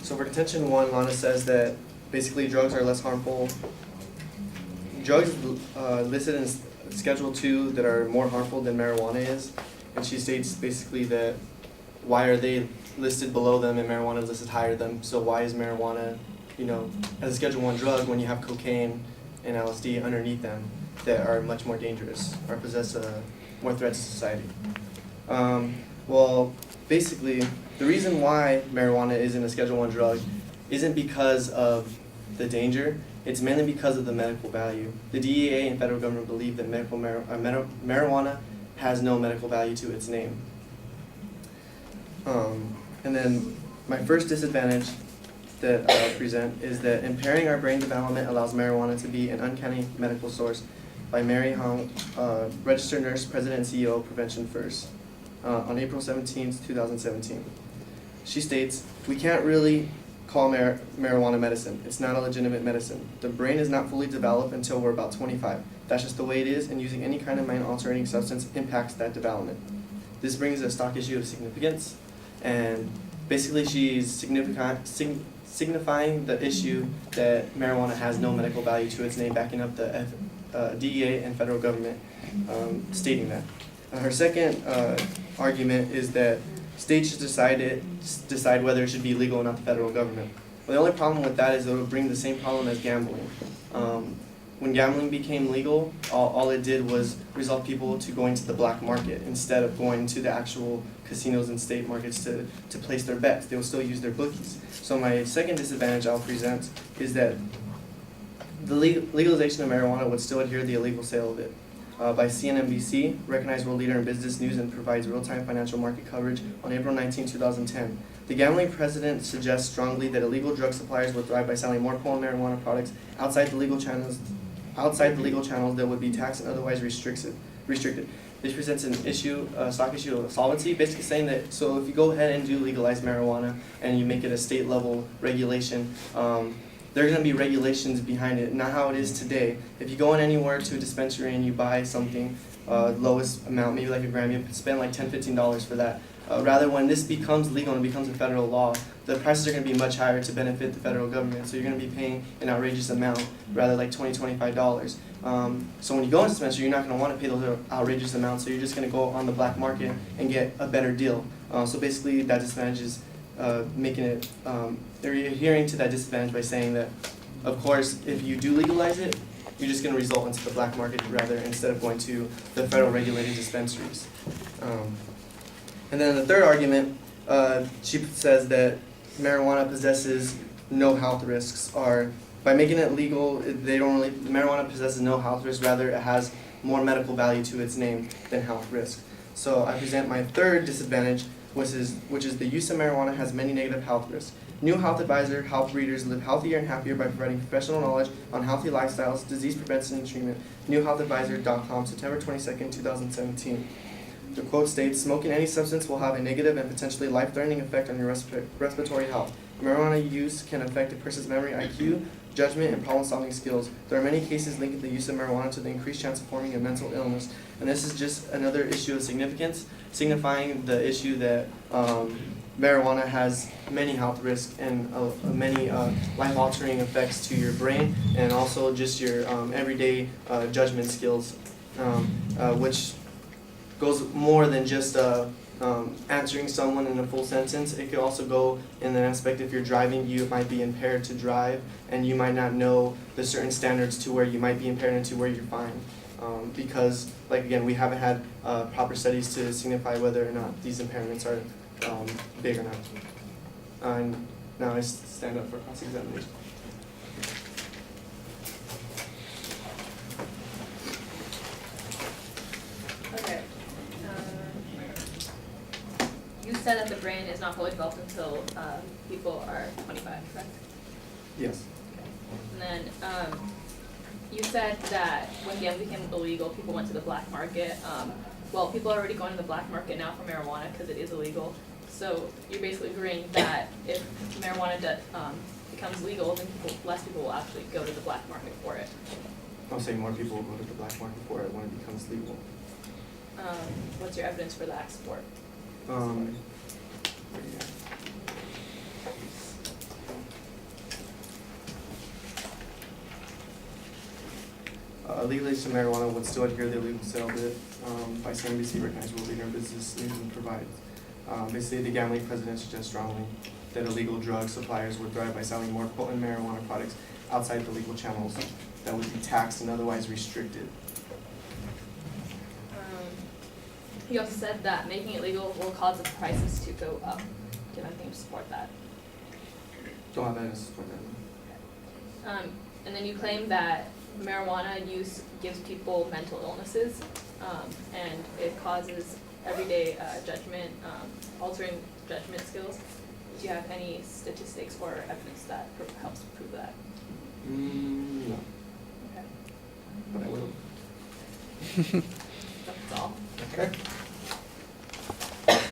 So for contention one, Lana says that basically drugs are less harmful. Drugs listed in Schedule 2 that are more harmful than marijuana is, and she states basically that why are they listed below them and marijuana is listed higher than them? So why is marijuana, as a Schedule 1 drug when you have cocaine and LSD underneath them that are much more dangerous or possess more threats to society? Well, basically, the reason why marijuana isn't a Schedule 1 drug isn't because of the danger. It's mainly because of the medical value. The DEA and federal government believe that marijuana has no medical value to its name. And then my first disadvantage that I'll present is that impairing our brain development allows marijuana to be an uncanny medical source by Mary Hong, registered nurse, president and CEO of Prevention First, on April 17, 2017. She states, "We can't really call marijuana medicine. It's not a legitimate medicine. The brain is not fully developed until we're about 25. That's just the way it is, and using any kind of mind-altering substance impacts that development." This brings a stock issue of significance, and basically she's signifying the issue that marijuana has no medical value to its name, backing up the DEA and federal government stating that. Her second argument is that states should decide whether it should be legal or not the federal government. Well, the only problem with that is it would bring the same problem as gambling. When gambling became legal, all it did was result people to going to the black market instead of going to the actual casinos and state markets to place their bets. They will still use their bookies. So my second disadvantage I'll present is that the legalization of marijuana would still adhere to the illegal sale of it. By CNBC, recognized world leader in business news and provides real-time financial market coverage on April 19, 2010. The gambling president suggests strongly that illegal drug suppliers would thrive by selling more potent marijuana products outside the legal channels that would be taxed and otherwise restricted. This presents an issue, stock issue of solvency, basically saying that, so if you go ahead and do legalize marijuana and you make it a state level regulation, there are going to be regulations behind it, not how it is today. If you go in anywhere to a dispensary and you buy something, lowest amount, maybe like a gram, you spend like $10, $15 for that. Rather, when this becomes legal and becomes a federal law, the prices are going to be much higher to benefit the federal government. So you're going to be paying an outrageous amount, rather like $20, $25. So when you go into dispensary, you're not going to want to pay those outrageous amounts. So you're just going to go on the black market and get a better deal. So basically, that disadvantage is making it. They're adhering to that disadvantage by saying that, of course, if you do legalize it, you're just going to result into the black market rather instead of going to the federal regulated dispensaries. And then the third argument, she says that marijuana possesses no health risks, or by making it legal, marijuana possesses no health risks, rather it has more medical value to its name than health risk. So I present my third disadvantage, which is the use of marijuana has many negative health risks. New Health Advisor helps readers live healthier and happier by providing professional knowledge on healthy lifestyles, disease prevention and treatment. NewHealthAdvisor.com, September 22nd, 2017. The quote states, "Smoking any substance will have a negative and potentially life-threatening effect on your respiratory health. Marijuana use can affect a person's memory, IQ, judgment, and problem-solving skills. There are many cases linking the use of marijuana to the increased chance of forming a mental illness." And this is just another issue of significance, signifying the issue that marijuana has many health risks and many life-altering effects to your brain, and also just your everyday judgment skills, which goes more than just answering someone in a full sentence. It could also go in an aspect if you're driving, you might be impaired to drive, and you might not know the certain standards to where you might be impaired and to where you're fine. Because, like again, we haven't had proper studies to signify whether or not these impairments are big or not. And now I stand up for cross-examination. Okay. You said that the brain is not fully developed until people are 25, correct? Yes. Okay. And then you said that when gambling became illegal, people went to the black market. Well, people are already going to the black market now for marijuana because it is illegal. So you're basically agreeing that if marijuana becomes legal, then less people will actually go to the black market for it. I'll say more people will go to the black market for it when it becomes legal. What's your evidence for the export? legalization of marijuana would still adhere to the illegal sale bit by CNBC recognized world leader in business and provides. They say the gambling president suggests strongly that illegal drug suppliers would thrive by selling more potent marijuana products outside the legal channels that would be taxed and otherwise restricted. He also said that making it legal will cause the prices to go up. Do you have anything to support that? Don't have evidence to support that. And then you claim that marijuana use gives people mental illnesses, and it causes everyday judgment, altering judgment skills. Do you have any statistics or evidence that helps prove that? No, Okay, but I will. that's all. Okay.